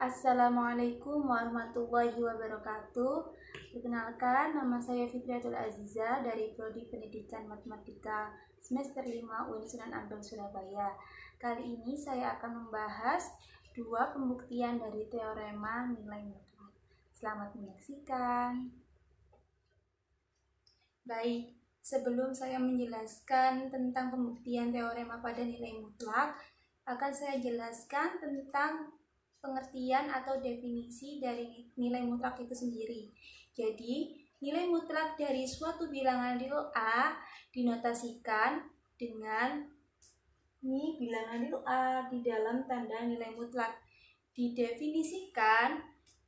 Assalamualaikum warahmatullahi wabarakatuh. Perkenalkan, nama saya Fitriatul Aziza dari Prodi Pendidikan Matematika semester 5 UIN Sunan Ampel Surabaya. Kali ini saya akan membahas dua pembuktian dari teorema nilai mutlak. Selamat menyaksikan. Baik, sebelum saya menjelaskan tentang pembuktian teorema pada nilai mutlak, akan saya jelaskan tentang pengertian atau definisi dari nilai mutlak itu sendiri. Jadi, nilai mutlak dari suatu bilangan real A dinotasikan dengan ini bilangan real A di dalam tanda nilai mutlak. Didefinisikan,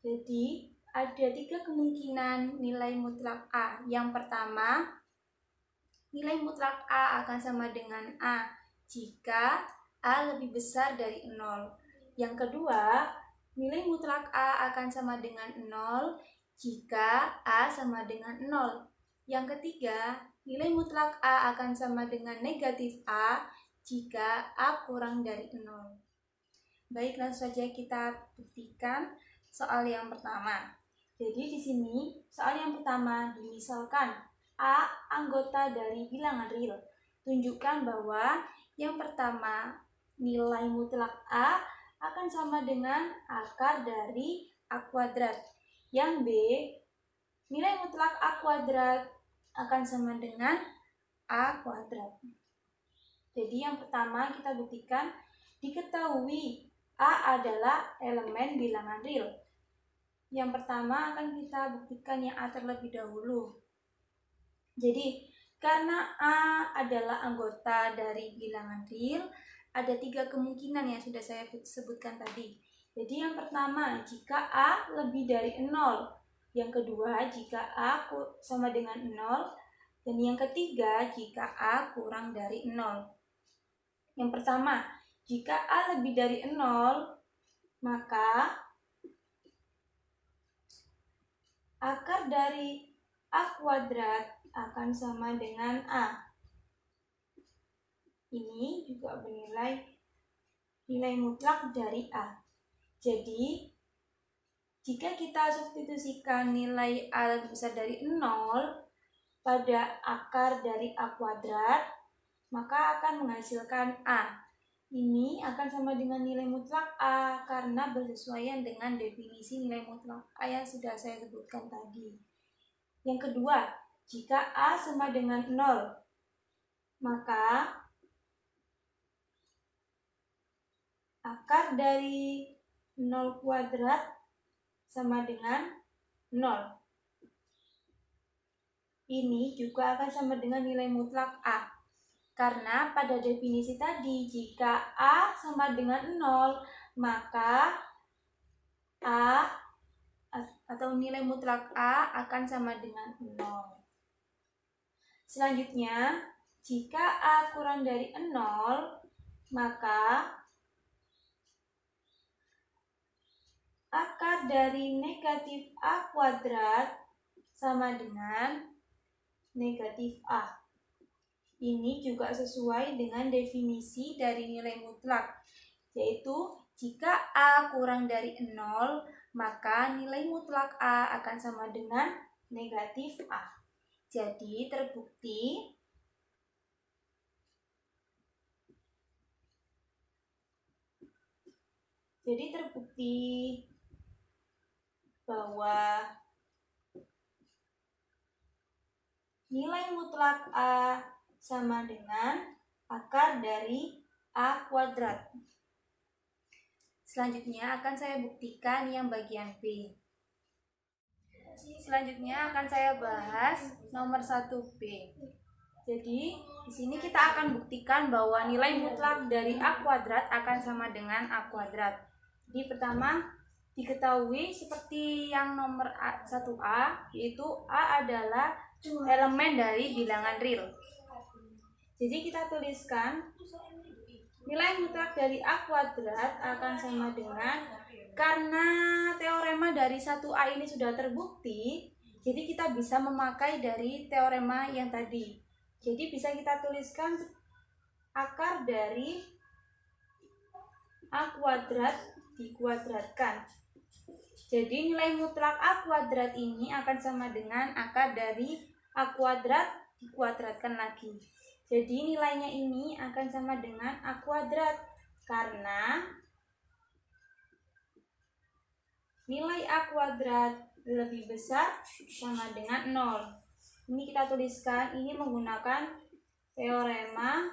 jadi ada tiga kemungkinan nilai mutlak A. Yang pertama, nilai mutlak A akan sama dengan A jika A lebih besar dari 0. Yang kedua, nilai mutlak A akan sama dengan 0 jika A sama dengan 0. Yang ketiga, nilai mutlak A akan sama dengan negatif A jika A kurang dari 0. Baik, langsung saja kita buktikan soal yang pertama. Jadi di sini soal yang pertama, misalkan A anggota dari bilangan real. Tunjukkan bahwa yang pertama, nilai mutlak A akan sama dengan akar dari A kuadrat. Yang B, nilai mutlak A kuadrat akan sama dengan A kuadrat. Jadi yang pertama kita buktikan, diketahui A adalah elemen bilangan real. Yang pertama akan kita buktikan yang A terlebih dahulu. Jadi karena A adalah anggota dari bilangan real, ada tiga kemungkinan yang sudah saya sebutkan tadi. Jadi yang pertama, jika A lebih dari 0. Yang kedua, jika A sama dengan 0. Dan yang ketiga, jika A kurang dari 0. Yang pertama, jika A lebih dari 0, maka akar dari A kuadrat akan sama dengan A. Ini juga bernilai nilai mutlak dari A. Jadi, jika kita substitusikan nilai A lebih besar dari 0 pada akar dari A kuadrat, maka akan menghasilkan A. Ini akan sama dengan nilai mutlak A karena bersesuaian dengan definisi nilai mutlak A yang sudah saya sebutkan tadi. Yang kedua, jika A sama dengan 0, maka akar dari 0 kuadrat sama dengan 0. Ini juga akan sama dengan nilai mutlak A. Karena pada definisi tadi, jika A sama dengan 0, maka A atau nilai mutlak A akan sama dengan 0. Selanjutnya, jika A kurang dari 0, maka akar dari negatif A kuadrat sama dengan negatif A. Ini juga sesuai dengan definisi dari nilai mutlak, yaitu jika A kurang dari 0, maka nilai mutlak A akan sama dengan negatif A. Jadi terbukti bahwa nilai mutlak A sama dengan akar dari A kuadrat. Selanjutnya akan saya buktikan yang bagian B. Selanjutnya akan saya bahas nomor 1B. Jadi di sini kita akan buktikan bahwa nilai mutlak dari A kuadrat akan sama dengan A kuadrat. Jadi pertama, diketahui seperti yang nomor 1A, yaitu A adalah elemen dari bilangan real. Jadi kita tuliskan nilai mutlak dari A kuadrat akan sama dengan, karena teorema dari 1A ini sudah terbukti, jadi kita bisa memakai dari teorema yang tadi. Jadi bisa kita tuliskan akar dari A kuadrat dikuadratkan. Jadi nilai mutlak A kuadrat ini akan sama dengan akar dari A kuadrat dikuadratkan lagi. Jadi nilainya ini akan sama dengan A kuadrat karena nilai A kuadrat lebih besar sama dengan 0. Ini kita tuliskan, ini menggunakan teorema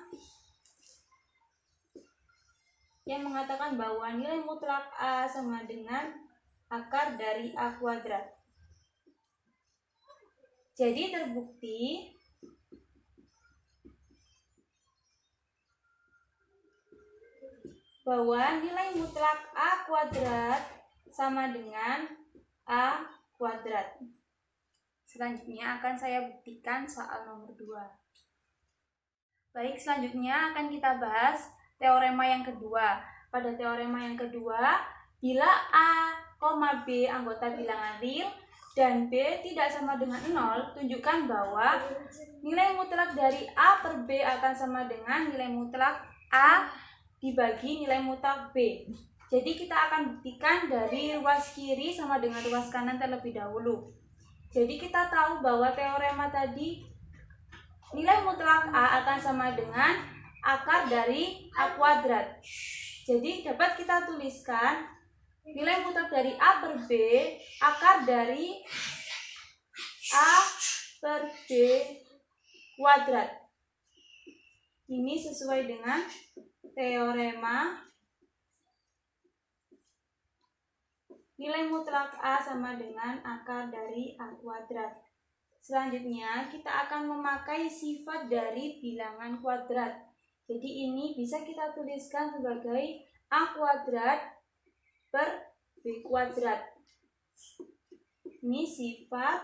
yang mengatakan bahwa nilai mutlak A sama dengan akar dari A kuadrat. Jadi terbukti bahwa nilai mutlak A kuadrat sama dengan A kuadrat. Selanjutnya akan saya buktikan soal nomor 2. Baik, selanjutnya akan kita bahas teorema yang kedua. Pada teorema yang kedua, bila A, B anggota bilangan real dan B tidak sama dengan 0, tunjukkan bahwa nilai mutlak dari A per B akan sama dengan nilai mutlak A dibagi nilai mutlak B. Jadi kita akan buktikan dari ruas kiri sama dengan ruas kanan terlebih dahulu. Jadi kita tahu bahwa teorema tadi nilai mutlak A akan sama dengan akar dari A kuadrat. Jadi dapat kita tuliskan nilai mutlak dari A per B akar dari A per B kuadrat. Ini sesuai dengan teorema nilai mutlak A sama dengan akar dari A kuadrat. Selanjutnya kita akan memakai sifat dari bilangan kuadrat. Jadi ini bisa kita tuliskan sebagai A kuadrat per B kuadrat. Ini sifat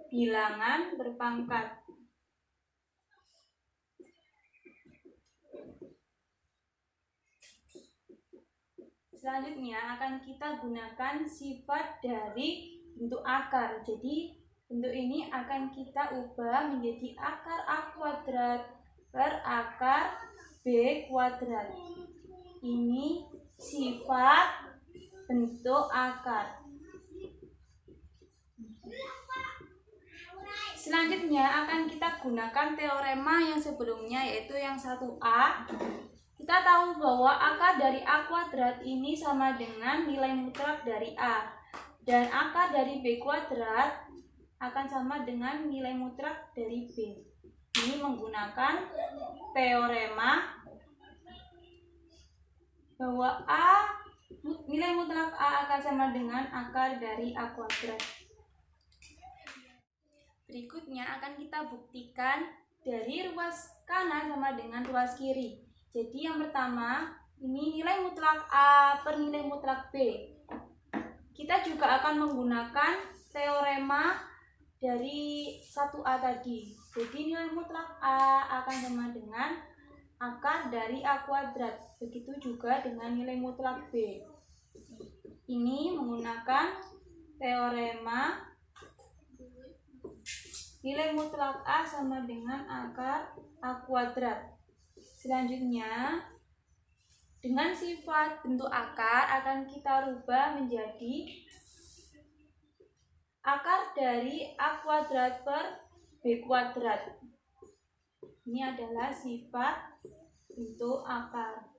bilangan berpangkat. Selanjutnya akan kita gunakan sifat dari bentuk akar. Jadi bentuk ini akan kita ubah menjadi akar A kuadrat per akar B kuadrat. Ini sifat bentuk akar. Selanjutnya akan kita gunakan teorema yang sebelumnya, yaitu yang 1A. Kita tahu bahwa akar dari A kuadrat ini sama dengan nilai mutlak dari A. Dan akar dari B kuadrat akan sama dengan nilai mutlak dari B. Ini menggunakan teorema bahwa nilai mutlak A akan sama dengan akar dari A kuadrat. Berikutnya akan kita buktikan dari ruas kanan sama dengan ruas kiri. Jadi yang pertama, ini nilai mutlak A per nilai mutlak B. Kita juga akan menggunakan teorema dari 1A tadi. Jadi nilai mutlak A akan sama dengan akar dari A kuadrat. Begitu juga dengan nilai mutlak B. Ini menggunakan teorema nilai mutlak A sama dengan akar A kuadrat. Selanjutnya, dengan sifat bentuk akar akan kita rubah menjadi akar dari A kuadrat per B kuadrat. Ini adalah sifat bentuk akar.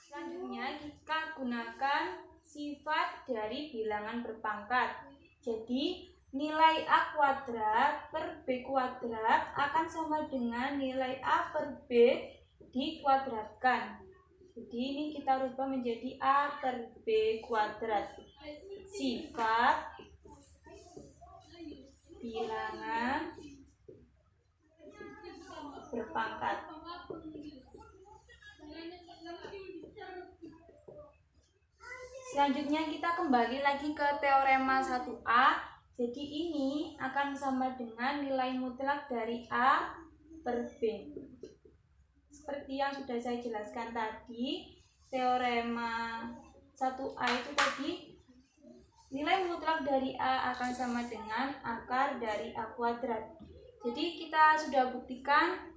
Selanjutnya kita gunakan sifat dari bilangan berpangkat. Jadi nilai A kuadrat per B kuadrat akan sama dengan nilai A per B dikuadratkan. Jadi ini kita rubah menjadi A per B kuadrat. Sifat bilangan berpangkat. Selanjutnya kita kembali lagi ke teorema 1A. Jadi ini akan sama dengan nilai mutlak dari A per B. Seperti yang sudah saya jelaskan tadi, teorema 1A itu tadi nilai mutlak dari A akan sama dengan akar dari A kuadrat. Jadi kita sudah buktikan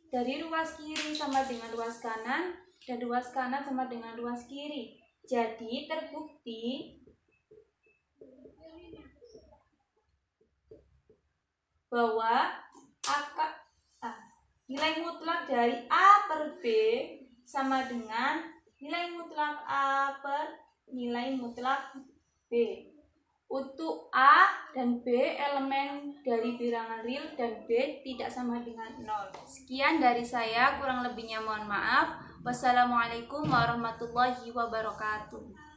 dari ruas kiri sama dengan ruas kanan dan ruas kanan sama dengan ruas kiri. Jadi terbukti bahwa nilai mutlak dari A per B sama dengan nilai mutlak A per nilai mutlak B. Untuk A dan B elemen dari bilangan real dan B tidak sama dengan 0. Sekian dari saya, kurang lebihnya mohon maaf. Wassalamualaikum warahmatullahi wabarakatuh.